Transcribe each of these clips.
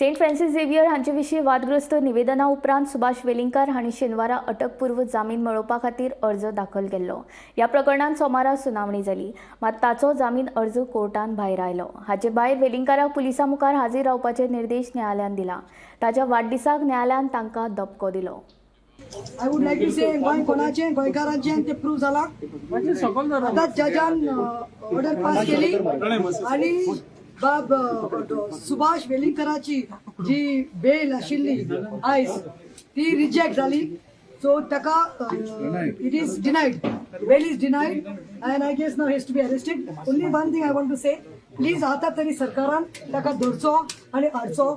Saint Francis Xavier हांचे विशीं वादग्रस्त निवेदना उपरांत सुभाष वेलिंगकार हांणी शेनवारा अटकपूर्व जामीन मेळोवपा खातीर अर्ज दाखल केल्लो। ह्या प्रकरणांत सोमारा सुनावणी जाली, मात ताचो जामीन अर्ज कोर्टान भायर आयलो। हाचे भायर वेलिंगकाराक पुलिसां मुखार हाजीर रावपाचे निर्देश न्यायालयान दिला। ताच्या वाडदिसाक न्यायालयान तांकां दपको दिलो। I would like to say Goa कोणाचे गोंयकारांचे ते प्रूव्ह जाला। आता जजान ऑर्डर पास केली आणि बाब सुभाष वेलिंगकराची जी बेल आशिल्ली आयज ती रिजेक्ट जाली। सो ताका it is denied, bail is denied and I guess now he has to be arrested. Only one thing I want to say, please आता तरी सरकारान ताका धरचो आणि हाडचो,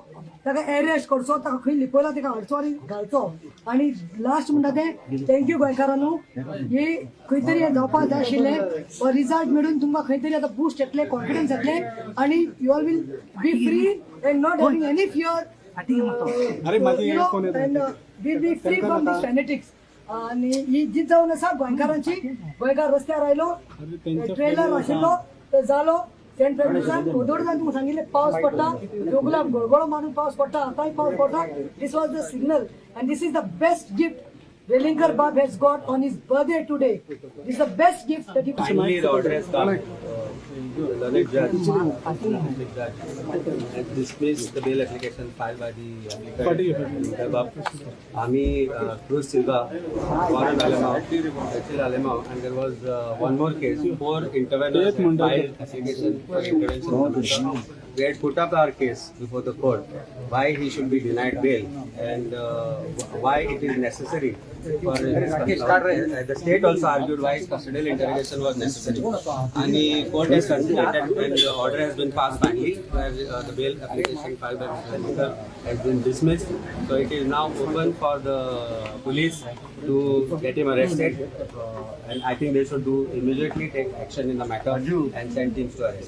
ताका अरेस्ट करचो, ताका खंय लिपयला ताका हाडचो आणि घालचो। आणि लास्ट म्हणटा ते थँक्यू गोंयकारांनो, हे खंय तरी जावपाक जाय आशिल्लें। रिजल्ट मेळून तुमकां खंय तरी आतां बूस्ट येतले, कॉन्फिडन्स येतले आणि you all will be free end not having any fear and we'll be free from these fanatics. आणि ही जीत जावन आसा गोंयकारांची। गोंयकार रस्त्यार आयलो, ट्रेलर आशिल्लो तो जालो। सेंट फ्रांसिसान ओदोडच्यान तुमकां सांगिल्लें पावस पडटा, जोगुलाक गळगळो मारून पावस पडटा, आतांय पावस पडटा। This was the signal and this is the best gift Velinkar Bab has got on his birthday today. This is the best gift that he could. Finally, the order has come. The learned judge has dismissed the bail application filed by the applicant Bab, Ami Cruz Silva, Warren Alemao, and there was one more case. 4 interveners filed application for intervention. We had put up our case before the court, why he should be denied bail and why it is necessary for the state also argued why his custodial interrogation was necessary. And the court has considered and the order has been passed finally, where the bail application filed by Mr. Velikar has been dismissed. So it is now open for the police to get him arrested, and I think they should immediately take action in the matter and send teams to arrest.